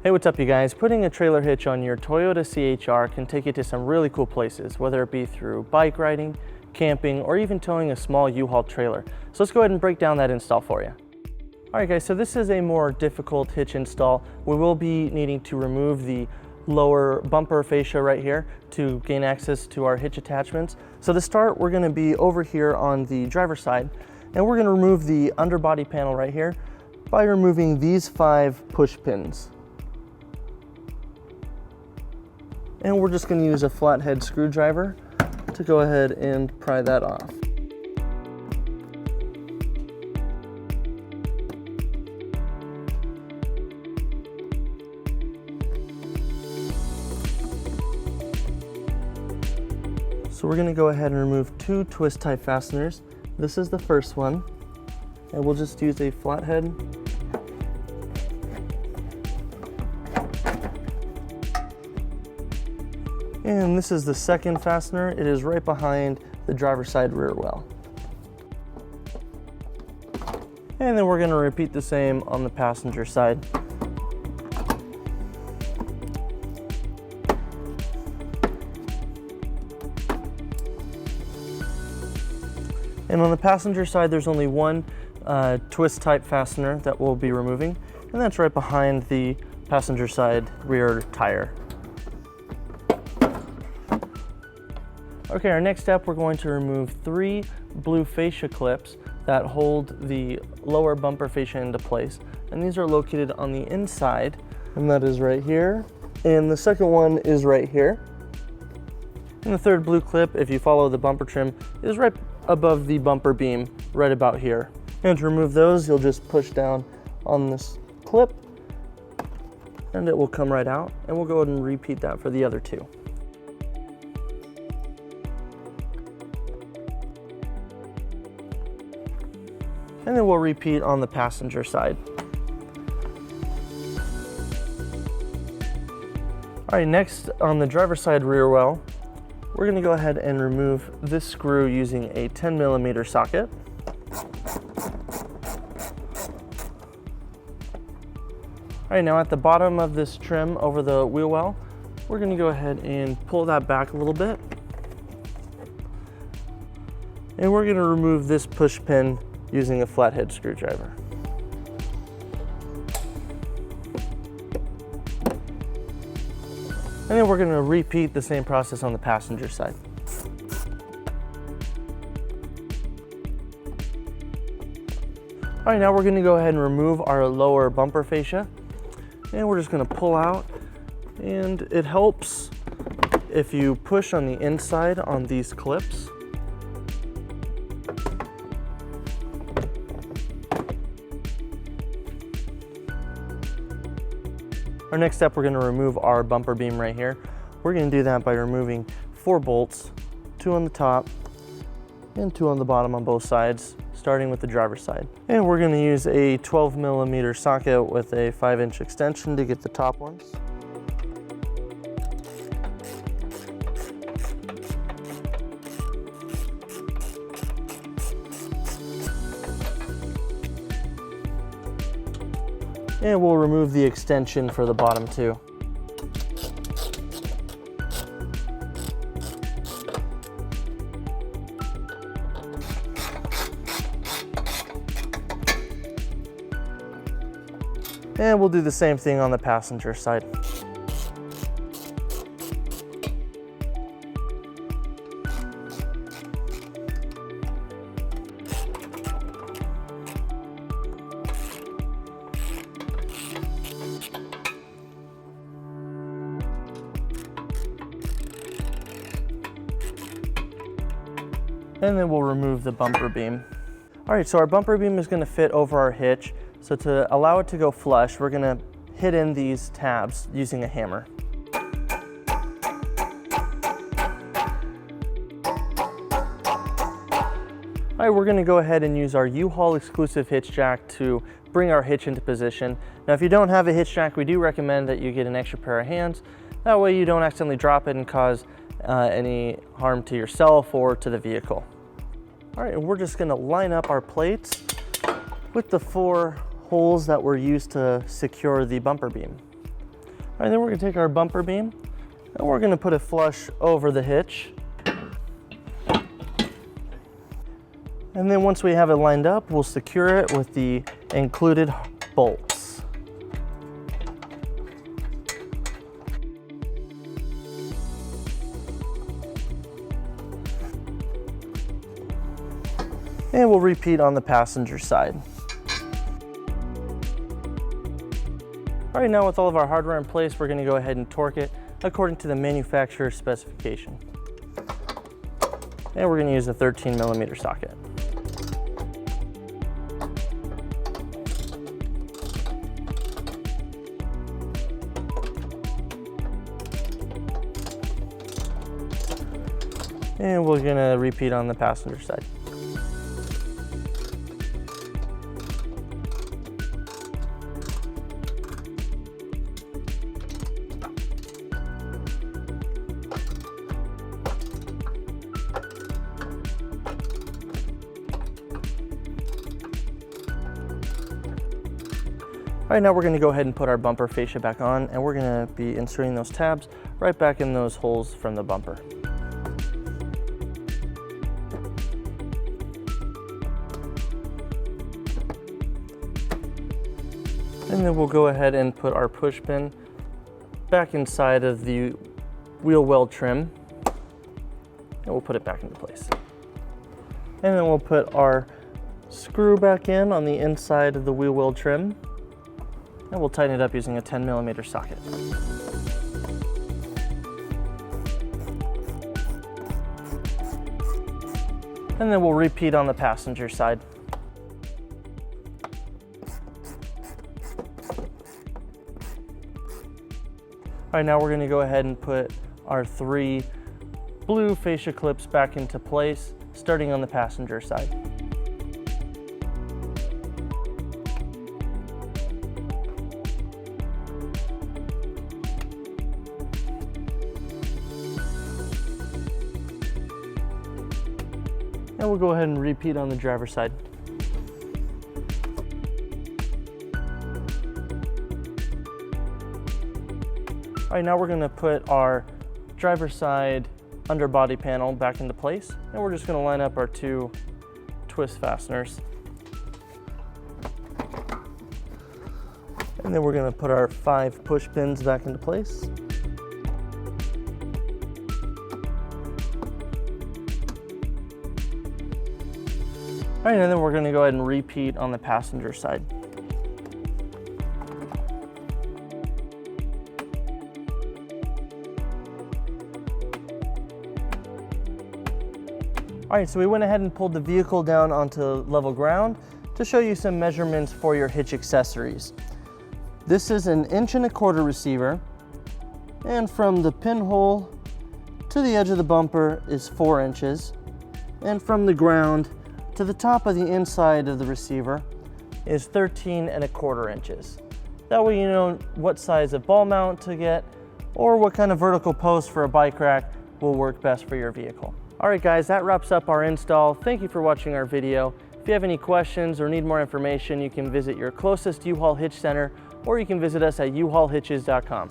Hey, what's up you guys? Putting a trailer hitch on your Toyota CHR can take you to some really cool places, whether it be through bike riding, camping, or even towing a small U-Haul trailer. So let's go ahead and break down that install for you. All right guys, so this is a more difficult hitch install. We will be needing to remove the lower bumper fascia right here to gain access to our hitch attachments. So to start, we're gonna be over here on the driver's side, and we're gonna remove the underbody panel right here by removing these 5 push pins. And we're just going to use a flathead screwdriver to go ahead and pry that off. So we're going to go ahead and remove 2 twist type fasteners. This is the first one, and we'll just use a flathead. And this is the second fastener. It is right behind the driver's side rear well. And then we're going to repeat the same on the passenger side. And on the passenger side, there's only one twist type fastener that we'll be removing, and that's right behind the passenger side rear tire. Okay, our next step, we're going to remove 3 blue fascia clips that hold the lower bumper fascia into place. And these are located on the inside, and that is right here. And the second one is right here. And the third blue clip, if you follow the bumper trim, is right above the bumper beam, right about here. And to remove those, you'll just push down on this clip, and it will come right out. And we'll go ahead and repeat that for the other 2. And then we'll repeat on the passenger side. All right, next on the driver's side rear well, we're gonna go ahead and remove this screw using a 10mm socket. All right, now at the bottom of this trim over the wheel well, we're gonna go ahead and pull that back a little bit. And we're gonna remove this push pin using a flathead screwdriver. And then we're going to repeat the same process on the passenger side. All right, now we're going to go ahead and remove our lower bumper fascia, and we're just going to pull out, and it helps if you push on the inside on these clips. Our next step, we're going to remove our bumper beam right here. We're going to do that by removing 4 bolts, 2 on the top and 2 on the bottom on both sides, starting with the driver's side. And we're going to use a 12mm socket with a 5-inch extension to get the top ones. And we'll remove the extension for the bottom 2. And we'll do the same thing on the passenger side. And then we'll remove the bumper beam. All right, so our bumper beam is gonna fit over our hitch. So to allow it to go flush, we're gonna hit in these tabs using a hammer. All right, we're gonna go ahead and use our U-Haul exclusive hitch jack to bring our hitch into position. Now, if you don't have a hitch jack, we do recommend that you get an extra pair of hands. That way you don't accidentally drop it and cause any harm to yourself or to the vehicle. All right, and we're just gonna line up our plates with the 4 holes that were used to secure the bumper beam. right, then we're gonna take our bumper beam and we're gonna put it flush over the hitch. And then once we have it lined up, we'll secure it with the included bolts. And we'll repeat on the passenger side. All right, now with all of our hardware in place, we're gonna go ahead and torque it according to the manufacturer's specification. And we're gonna use a 13mm socket. And we're gonna repeat on the passenger side. All right, now we're gonna go ahead and put our bumper fascia back on, and we're gonna be inserting those tabs right back in those holes from the bumper. And then we'll go ahead and put our push pin back inside of the wheel well trim, and we'll put it back into place. And then we'll put our screw back in on the inside of the wheel well trim, and we'll tighten it up using a 10mm socket. And then we'll repeat on the passenger side. All right, now we're gonna go ahead and put our 3 blue fascia clips back into place, starting on the passenger side. And we'll go ahead and repeat on the driver's side. All right, now we're gonna put our driver's side underbody panel back into place, and we're just gonna line up our 2 twist fasteners. And then we're gonna put our 5 push pins back into place. All right, and then we're gonna go ahead and repeat on the passenger side. All right, so we went ahead and pulled the vehicle down onto level ground to show you some measurements for your hitch accessories. This is an 1.25" receiver, and from the pinhole to the edge of the bumper is 4 inches, and from the ground to the top of the inside of the receiver is 13.25 inches. That way you know what size of ball mount to get or what kind of vertical post for a bike rack will work best for your vehicle. All right guys, that wraps up our install. Thank you for watching our video. If you have any questions or need more information, you can visit your closest U-Haul Hitch Center, or you can visit us at uhaulhitches.com.